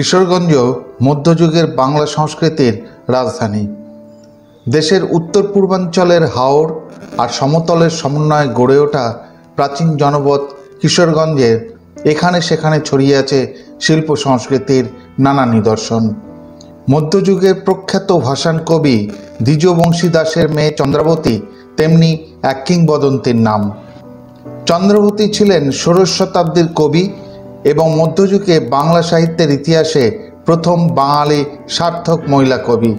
কিশোরগঞ্জ মধ্যযুগের বাংলা সংস্কৃতির রাজধানী। দেশের উত্তর পূর্বাঞ্চলের হাওর আর সমতলের সমন্বয়ে গড়ে ওঠা প্রাচীন জনপদ কিশোরগঞ্জের এখানে সেখানে ছড়িয়ে আছে শিল্প সংস্কৃতির নানা নিদর্শন। মধ্যযুগের প্রখ্যাত ভাষান কবি দ্বিজ বংশীদাসের মেয়ে চন্দ্রাবতী তেমনি এক কিংবদন্তির নাম। চন্দ্রাবতী ছিলেন ষোড়শ শতাব্দীর কবি এবং মধ্যযুগে বাংলা সাহিত্যের ইতিহাসে প্রথম বাঙালি সার্থক মহিলা কবি।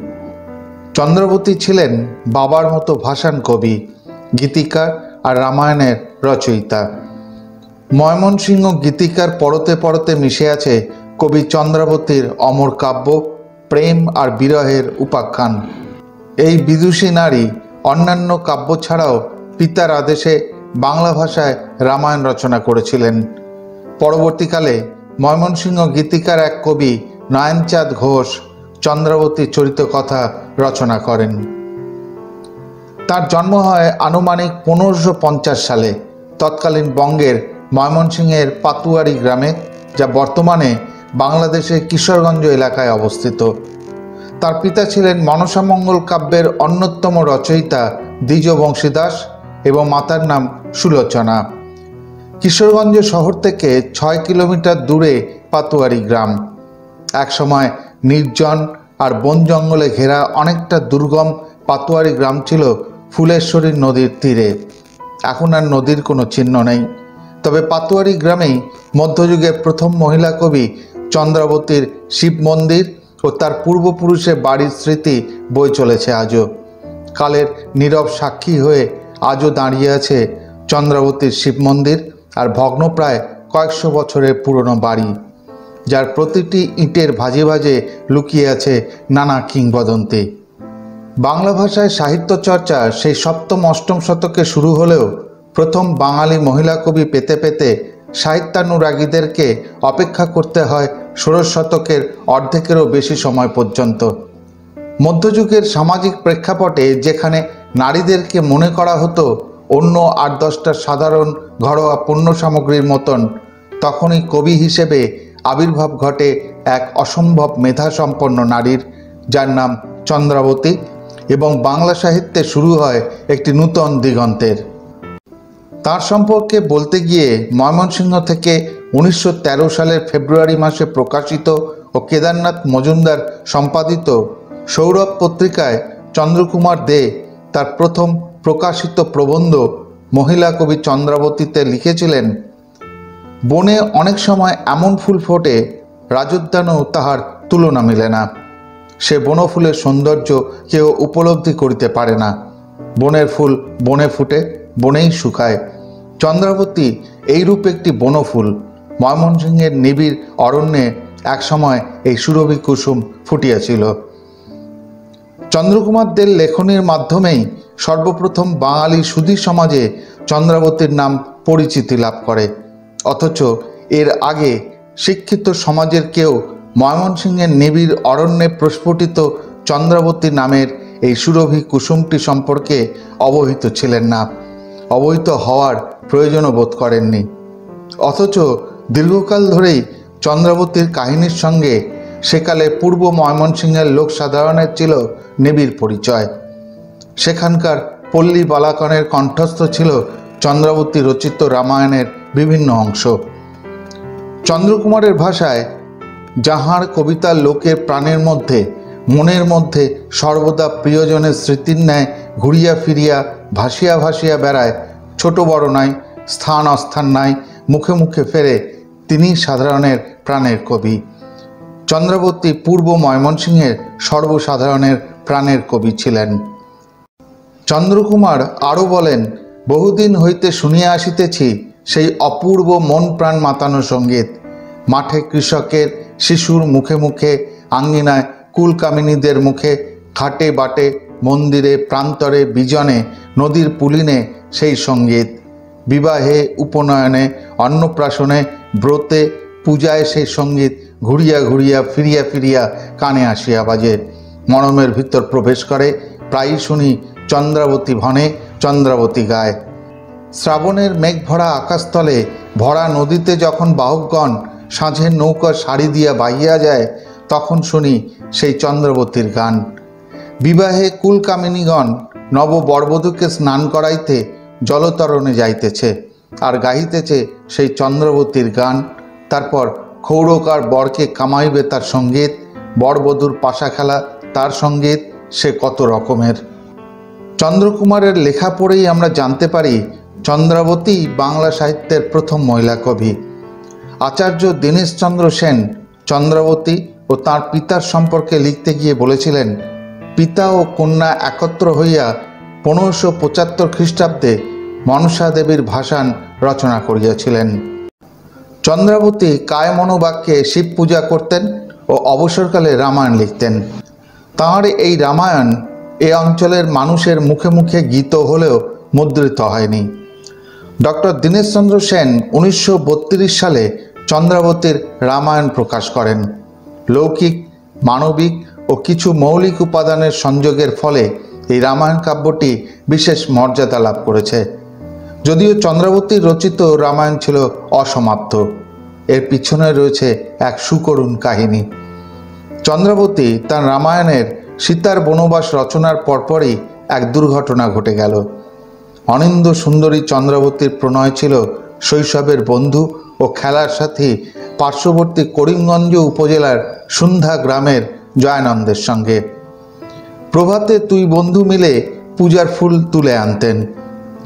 চন্দ্রাবতী ছিলেন বাবার মতো ভাষান কবি, গীতিকার আর রামায়ণের রচয়িতা। ময়মনসিংহ গীতিকার পরতে পরতে মিশে আছে কবি চন্দ্রাবতীর অমর কাব্য, প্রেম আর বিরহের উপাখ্যান। এই বিদুষী নারী অন্যান্য কাব্য ছাড়াও পিতার আদেশে বাংলা ভাষায় রামায়ণ রচনা করেছিলেন। পরবর্তীকালে ময়মনসিংহ গীতিকার এক কবি নয়নচাঁদ ঘোষ চন্দ্রাবতীর চরিত কথা রচনা করেন। তার জন্ম হয় আনুমানিক 1550 সালে তৎকালীন বঙ্গের ময়মনসিংহের পাতুয়ারি গ্রামে, যা বর্তমানে বাংলাদেশের কিশোরগঞ্জ এলাকায় অবস্থিত। তার পিতা ছিলেন মনসামঙ্গল কাব্যের অন্যতম রচয়িতা দ্বিজ বংশীদাস এবং মাতার নাম সুলোচনা। কিশোরগঞ্জ শহর থেকে 6 কিলোমিটার দূরে পাতুয়ারি গ্রাম। একসময় নির্জন আর বন জঙ্গলে ঘেরা অনেকটা দুর্গম পাতুয়ারি গ্রাম ছিল ফুলেশ্বরী নদীর তীরে। এখন আর নদীর কোনো চিহ্ন নেই, তবে পাতুয়ারি গ্রামেই মধ্যযুগের প্রথম মহিলা কবি চন্দ্রাবতীর শিব মন্দির ও তার পূর্বপুরুষের বাড়ির স্মৃতি বয়ে চলেছে আজও। কালের নীরব সাক্ষী হয়ে আজও দাঁড়িয়ে আছে চন্দ্রাবতীর শিব মন্দির আর ভগ্নপ্রায় কয়েকশো বছরের পুরনো বাড়ি, যার প্রতিটি ইটের ভাজে ভাজে লুকিয়ে আছে নানা কিংবদন্তি। বাংলা ভাষায় সাহিত্য চর্চা সেই সপ্তম অষ্টম শতকে শুরু হলেও প্রথম বাঙালি মহিলা কবি পেতে পেতে সাহিত্যানুরাগীদেরকে অপেক্ষা করতে হয় ষোড়শ শতকের অর্ধেকেরও বেশি সময় পর্যন্ত। মধ্যযুগের সামাজিক প্রেক্ষাপটে যেখানে নারীদেরকে মনে করা হতো অন্য 8-10টা সাধারণ ঘরোয়া পণ্য সামগ্রীর মতন, তখনই কবি হিসেবে আবির্ভাব ঘটে এক অসম্ভব মেধাসম্পন্ন নারীর, যার নাম চন্দ্রাবতী, এবং বাংলা সাহিত্যে শুরু হয় একটি নূতন দিগন্তের। তার সম্পর্কে বলতে গিয়ে ময়মনসিংহ থেকে 1913 সালের ফেব্রুয়ারি মাসে প্রকাশিত ও কেদারনাথ মজুমদার সম্পাদিত সৌরভ পত্রিকায় চন্দ্রকুমার দে তার প্রথম প্রকাশিত প্রবন্ধ মহিলা কবি চন্দ্রাবতীতে লিখেছিলেন, বনে অনেক সময় এমন ফুল ফোটে রাজোদ্যানেও তাহার তুলনা মিলে না। সে বনফুলের সৌন্দর্য কেউ উপলব্ধি করিতে পারে না। বনের ফুল বনে ফুটে, বনেই শুকায়। চন্দ্রাবতী এইরূপ একটি বনফুল। ময়মনসিংহের নিবিড় অরণ্যে একসময় এই সুরভি কুসুম ফুটিয়াছিল। চন্দ্রকুমার দের লেখনীর মাধ্যমেই সর্বপ্রথম বাঙালি সুধী সমাজে চন্দ্রাবতীর নাম পরিচিতি লাভ করে। অথচ এর আগে শিক্ষিত সমাজের কেউ ময়মনসিংহের নিবিড় অরণ্যে প্রস্ফুটিত চন্দ্রাবতী নামের এই সুরভি কুসুমটি সম্পর্কে অবহিত ছিলেন না, অবহিত হওয়ার প্রয়োজনও বোধ করেননি। অথচ দীর্ঘকাল ধরেই চন্দ্রাবতীর কাহিনীর সঙ্গে সেকালে পূর্ব ময়মনসিংহের লোক সাধারণের ছিল নিবিড় পরিচয়। সেখানকার পল্লী বালাকনের কণ্ঠস্থ ছিল চন্দ্রাবতী রচিত রামায়ণের বিভিন্ন অংশ। চন্দ্রকুমারের ভাষায়, যাহার কবিতা লোকের প্রাণের মধ্যে মনের মধ্যে সর্বদা প্রিয়জনের স্মৃতির ন্যায় ঘুরিয়া ফিরিয়া ভাসিয়া ভাসিয়া বেড়ায়, ছোট বড় নাই, স্থান অস্থান নাই, মুখে মুখে ফেরে, তিনি সাধারণের প্রাণের কবি। চন্দ্রাবতী পূর্ব ময়মনসিংহের সর্বসাধারণের প্রাণের কবি ছিলেন। চন্দ্রকুমার আরও বলেন, বহুদিন হইতে শুনিয়া আসিতেছি সেই অপূর্ব মন প্রাণ মাতানো সঙ্গীত। মাঠে কৃষকের, শিশুর মুখে মুখে, আঙ্গিনায় কুলকামিনীদের মুখে, ঘাটে বাটে, মন্দিরে, প্রান্তরে, বিজনে, নদীর পুলিনে সেই সঙ্গীত। বিবাহে, উপনয়নে, অন্নপ্রাশনে, ব্রতে, পূজায় সেই সঙ্গীত ঘুরিয়া ঘুরিয়া ফিরিয়া ফিরিয়া কানে আসিয়া বাজে। মরমের ভিতর প্রবেশ করে, প্রায়ই শুনি চন্দ্রাবতী ভনে, চন্দ্রাবতী গায়। শ্রাবণের মেঘ ভরা আকাশতলে ভরা নদীতে যখন বাহকগণ সাঁঝের নৌকা সারি দিয়া বাহিয়া যায়, তখন শুনি সেই চন্দ্রবতীর গান। বিবাহে কুলকামিনীগণ নব বরবধূকে স্নান করাইতে জলতরণে যাইতেছে আর গাহিতেছে সেই চন্দ্রবতীর গান। তারপর ক্ষৌরকার বরকে কামাইবে তার সঙ্গীত, বরবধূর পাশা খেলা তার সঙ্গীত, সে কত রকমের। চন্দ্রকুমারের লেখা পড়েই আমরা জানতে পারি চন্দ্রাবতী বাংলা সাহিত্যের প্রথম মহিলা কবি। আচার্য দীনেশচন্দ্র সেন চন্দ্রাবতী ও তার পিতার সম্পর্কে লিখতে গিয়ে বলেছিলেন, পিতা ও কন্যা একত্র হইয়া 1575 খ্রিস্টাব্দে মনসা দেবীর ভাসান রচনা করিয়াছিলেন। চন্দ্রাবতী কায়মনোবাক্যে শিব পূজা করতেন ও অবসরকালে রামায়ণ লিখতেন। তাঁর এই রামায়ণ এ অঞ্চলের মানুষের মুখে মুখে গীত হলেও মুদ্রিত হয়নি। ডক্টর দীনেশচন্দ্র সেন 1932 সালে চন্দ্রাবতীর রামায়ণ প্রকাশ করেন। লৌকিক, মানবিক ও কিছু মৌলিক উপাদানের সংযোগের ফলে এই রামায়ণ কাব্যটি বিশেষ মর্যাদা লাভ করেছে। যদিও চন্দ্রাবতীর রচিত রামায়ণ ছিল অসমাপ্ত, এর পিছনে রয়েছে এক সুকরুণ কাহিনী। চন্দ্রাবতী তার রামায়ণের সীতার বনবাস রচনার পরপরই এক দুর্ঘটনা ঘটে গেল। অনিন্দ্য সুন্দরী চন্দ্রাবতীর প্রণয় ছিল শৈশবের বন্ধু ও খেলার সাথী পার্শ্ববর্তী করিমগঞ্জ উপজেলার সন্ধ্যা গ্রামের জয়ানন্দের সঙ্গে। প্রভাতে দুই বন্ধু মিলে পূজার ফুল তুলে আনতেন।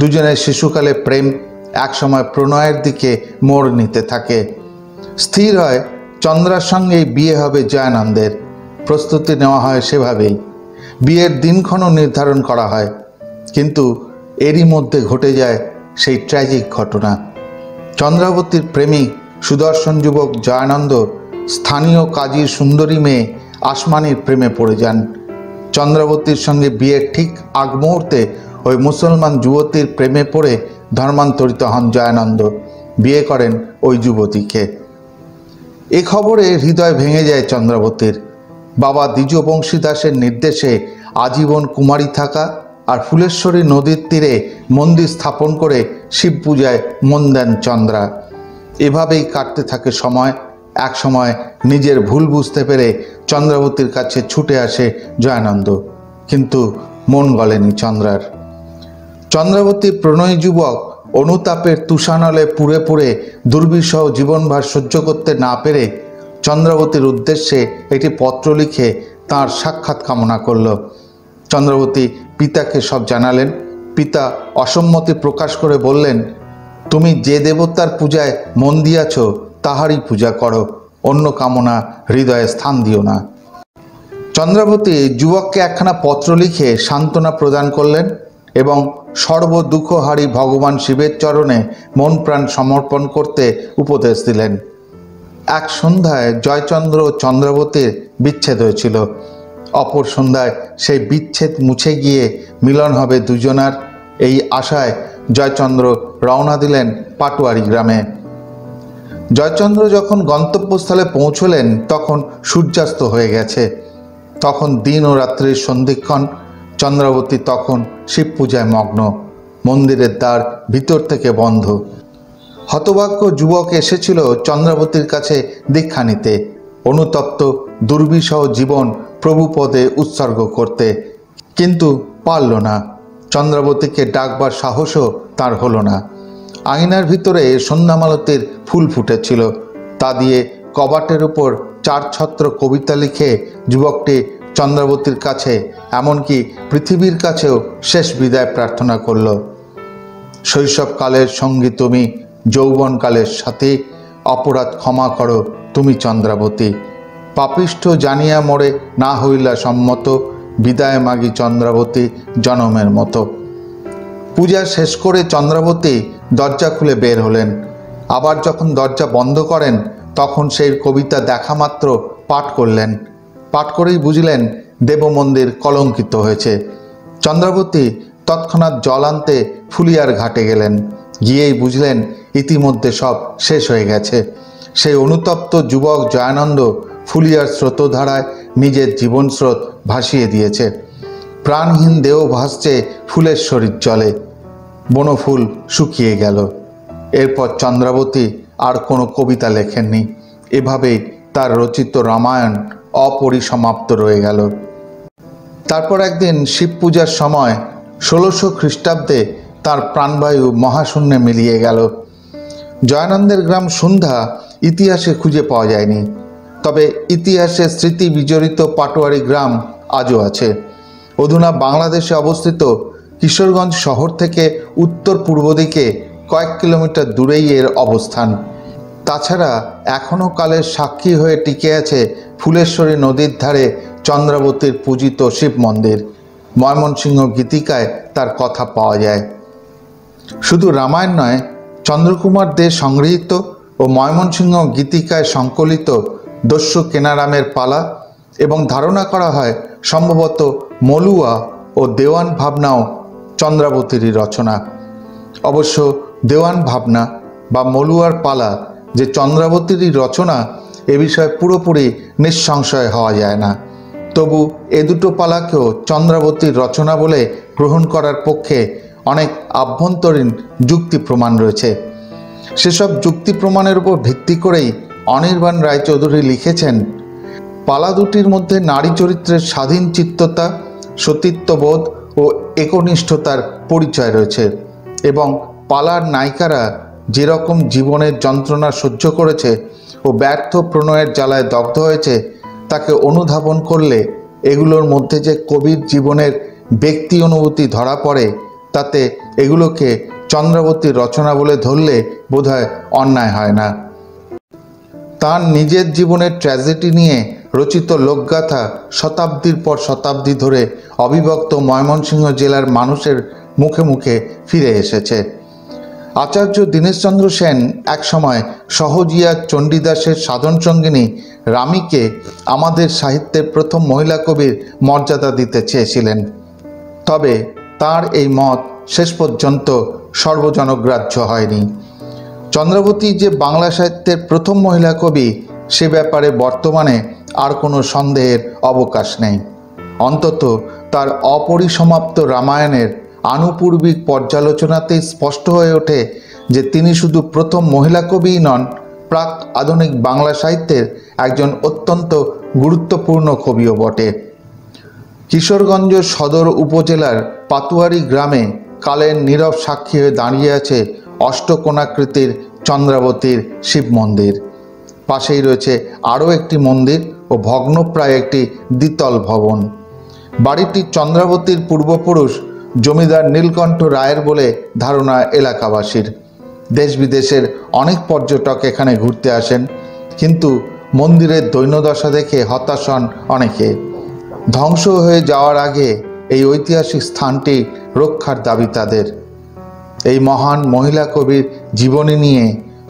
দুজনের শিশুকালে প্রেম একসময় প্রণয়ের দিকে মোড় নিতে থাকে। স্থির হয় চন্দ্রার সঙ্গেই বিয়ে হবে জয়ানন্দের। প্রস্তুতি নেওয়া হয় সেভাবেই। বিয়ের দিনক্ষণও নির্ধারণ করা হয়, কিন্তু এরই মধ্যে ঘটে যায় সেই ট্র্যাজিক ঘটনা। চন্দ্রাবতীর প্রেমিক সুদর্শন যুবক জয়ানন্দ স্থানীয় কাজীর সুন্দরী মেয়ে আসমানির প্রেমে পড়ে যান। চন্দ্রাবতীর সঙ্গে বিয়ের ঠিক আগ মুহূর্তে ওই মুসলমান যুবতীর প্রেমে পড়ে ধর্মান্তরিত হন জয়ানন্দ, বিয়ে করেন ওই যুবতীকে। এ খবরে হৃদয় ভেঙে যায় চন্দ্রাবতীর। বাবা দ্বিজবংশী দাসের নির্দেশে আজীবন কুমারী থাকা আর ফুলেশ্বরী নদীর তীরে মন্দির স্থাপন করে শিব পূজায় মন দেন চন্দ্রা। এভাবেই কাটতে থাকে সময়। এক সময় নিজের ভুল বুঝতে পেরে চন্দ্রাবতীর কাছে ছুটে আসে জয়ানন্দ, কিন্তু মন গলেনি চন্দ্রার। চন্দ্রাবতী প্রণয়ী যুবক অনুতাপের তুষানলে পুড়ে পুড়ে দুর্বিষহ জীবনভার সহ্য করতে না পেরে চন্দ্রাবতীর উদ্দেশ্যে একটি পত্র লিখে তাঁর সাক্ষাৎ কামনা করল। চন্দ্রাবতী পিতাকে সব জানালেন। পিতা অসম্মতি প্রকাশ করে বললেন, তুমি যে দেবতার পূজায় মন দিয়াছ তাহারই পূজা করো, অন্য কামনা হৃদয়ে স্থান দিও না। চন্দ্রাবতী যুবককে একখানা পত্র লিখে সান্ত্বনা প্রদান করলেন এবং সর্বদুঃখহারী ভগবান শিবের চরণে মন প্রাণ সমর্পণ করতে উপদেশ দিলেন। এক সন্ধ্যায় জয়চন্দ্র ও চন্দ্রাবতীর বিচ্ছেদ হয়েছিল। অপর সন্ধ্যায় সেই বিচ্ছেদ মুছে গিয়ে মিলন হবে দুজনার, এই আশায় জয়চন্দ্র রওনা দিলেন পাটুয়ারি গ্রামে। জয়চন্দ্র যখন গন্তব্যস্থলে পৌঁছলেন তখন সূর্যাস্ত হয়ে গেছে। তখন দিন ও রাত্রির সন্ধিক্ষণ। চন্দ্রাবতী তখন শিব পূজায় মগ্ন। মন্দিরের দ্বার ভিতর থেকে বন্ধ। হতভাগ্য যুবক এসেছিল চন্দ্রাবতীর কাছে দীক্ষা নিতে, অনুতপ্ত দুর্বিষহ জীবন প্রভুপদে উৎসর্গ করতে, কিন্তু পারল না। চন্দ্রাবতীকে ডাকবার সাহসও তার হলো না। আঙিনার ভিতরে সন্ধ্যামালতীর ফুল ফুটেছিল, তা দিয়ে কবাটের উপর 4 ছত্র কবিতা লিখে যুবকটি চন্দ্রাবতীর কাছে, এমনকি পৃথিবীর কাছেও শেষ বিদায় প্রার্থনা করল। শৈশবকালের সঙ্গী তুমি, যৌবনকালের সাথী, অপরাধ ক্ষমা করো তুমি চন্দ্রাবতী। পাপিষ্ঠ জানিয়া মোরে না হইলা সম্মত, বিদায় মাগি চন্দ্রাবতী জনমের মতো। পূজা শেষ করে চন্দ্রাবতী দরজা খুলে বের হলেন। আবার যখন দরজা বন্ধ করেন তখন সেই কবিতা দেখা মাত্র পাঠ করলেন। পাঠ করেই বুঝলেন দেবমন্দির কলঙ্কিত হয়েছে। চন্দ্রাবতী তৎক্ষণাৎ জল আনতে ফুলিয়ার ঘাটে গেলেন। গিয়েই বুঝলেন ইতিমধ্যে সব শেষ হয়ে গেছে। সেই অনুতপ্ত যুবক জয়ানন্দ ফুলিয়ার স্রোতধারায় নিজের জীবন স্রোত ভাসিয়ে দিয়েছে। প্রাণহীন দেহ ভাসছে ফুলেশ্বরীর জলে। বনফুল শুকিয়ে গেল। এরপর চন্দ্রাবতী আর কোনো কবিতা লেখেননি। এভাবেই তার রচিত রামায়ণ অপরিসমাপ্ত রয়ে গেল। তারপর একদিন শিব পূজার সময় 1600 খ্রিস্টাব্দে তার প্রাণবায়ু মহাশূন্যে মিলিয়ে গেল। জয়ানন্দের গ্রাম সন্ধ্যা ইতিহাসে খুঁজে পাওয়া যায়নি, তবে ইতিহাসে স্মৃতি বিজড়িত পাটোয়ারি গ্রাম আজও আছে। অধুনা বাংলাদেশে অবস্থিত কিশোরগঞ্জ শহর থেকে উত্তর পূর্ব দিকে কয়েক কিলোমিটার দূরেই এর অবস্থান। তাছাড়া এখনও কালের সাক্ষী হয়ে টিকে আছে ফুলেশ্বরী নদীর ধারে চন্দ্রাবতীর পূজিত শিব মন্দির। ময়মনসিংহ গীতিকায় তার কথা পাওয়া যায়। শুধু রামায়ণ নয়, চন্দ্রকুমার দে সংগৃহীত ও ময়মনসিংহ গীতিকায় সংকলিত দস্যু কেনারামের পালা এবং ধারণা করা হয় সম্ভবত মলুয়া ও দেওয়ান ভাবনাও চন্দ্রাবতীরই রচনা। অবশ্য দেওয়ান ভাবনা বা মলুয়ার পালা যে চন্দ্রাবতীরই রচনা এ বিষয়ে পুরোপুরি নিঃসংশয় হওয়া যায় না। তবু এ দুটো পালাকেও চন্দ্রাবতীর রচনা বলে গ্রহণ করার পক্ষে অনেক আভ্যন্তরীণ যুক্তি প্রমাণ রয়েছে। সেসব যুক্তি প্রমাণের উপর ভিত্তি করেই অনির্বাণ রায়চৌধুরী লিখেছেন, পালা দুটির মধ্যে নারী চরিত্রের স্বাধীন চিত্ততা, সতীত্ববোধ ও একনিষ্ঠতার পরিচয় রয়েছে এবং পালার নায়িকারা যেরকম জীবনের যন্ত্রণা সহ্য করেছে ও ব্যর্থ প্রণয়ের জ্বালায় দগ্ধ হয়েছে তাকে অনুধাবন করলে এগুলোর মধ্যে যে কবির জীবনের ব্যক্তি অনুভূতি ধরা পড়ে, তাতে এগুলোকে চন্দ্রাবতীর রচনা বলে ধরলে বোধহয় অন্যায় হয় না। তার নিজের জীবনের ট্র্যাজেডি নিয়ে রচিত লোকগাথা শতাব্দীর পর শতাব্দী ধরে অবিভক্ত ময়মনসিংহ জেলার মানুষের মুখে মুখে ফিরে এসেছে। আচার্য দীনেশচন্দ্র সেন একসময় সহজিয়া চণ্ডীদাসের সাধন সঙ্গিনী রামীকে আমাদের সাহিত্যের প্রথম মহিলা কবির মর্যাদা দিতে চেয়েছিলেন। তবে তার এই মত শেষ পর্যন্ত সর্বজনগ্রাহ্য হয়নি। চন্দ্রাবতী যে বাংলা সাহিত্যের প্রথম মহিলা কবি সে ব্যাপারে বর্তমানে আর কোনো সন্দেহের অবকাশ নেই। অন্তত তার অপরিসমাপ্ত রামায়ণের আনুপূর্বিক পর্যালোচনাতেই স্পষ্ট হয়ে ওঠে যে তিনি শুধু প্রথম মহিলা কবিই নন, প্রাক আধুনিক বাংলা সাহিত্যের একজন অত্যন্ত গুরুত্বপূর্ণ কবিও বটে। কিশোরগঞ্জ সদর উপজেলার পাতুয়ারি গ্রামে কালের নীরব সাক্ষী হয়ে দাঁড়িয়ে আছে অষ্টকোণাকৃতির চন্দ্রাবতীর শিব মন্দির। পাশেই রয়েছে আরও একটি মন্দির ও ভগ্নপ্রায় একটি দ্বিতল ভবন। বাড়িটি চন্দ্রাবতীর পূর্বপুরুষ জমিদার নীলকণ্ঠ রায়ের বলে ধারণা এলাকাবাসীর। দেশ বিদেশের অনেক পর্যটক এখানে ঘুরতে আসেন, কিন্তু মন্দিরের দৈন্যদশা দেখে হতাশ হন অনেকে। ধ্বংস হয়ে যাওয়ার আগে এই ঐতিহাসিক স্থানটি রক্ষার দাবি তাদের। এই মহান মহিলা কবির জীবনী নিয়ে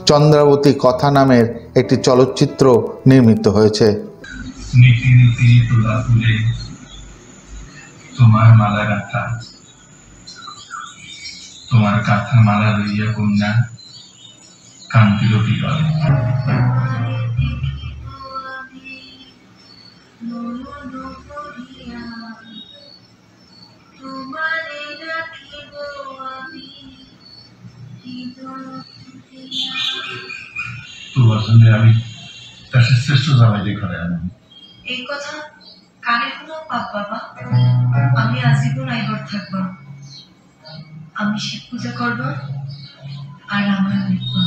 চন্দ্রাবতী কথা নামের একটি চলচ্চিত্র নির্মিত হয়েছে। নীতি নীতি তোলা ফুলে তোমার মালা গাঁথা, তোমার কাঁথা মালা লইয়া কন্যা কান্তির বিগলে। তোমার জন্য আমি দেশের শ্রেষ্ঠ জামাইকে ঘরে আনব। এই কথা কানে কোনো পাপ বাবা, আমি আজীবন আইঘর থাকবা। আমি শিব পূজা করবা আর রামায়ণ লিখবা।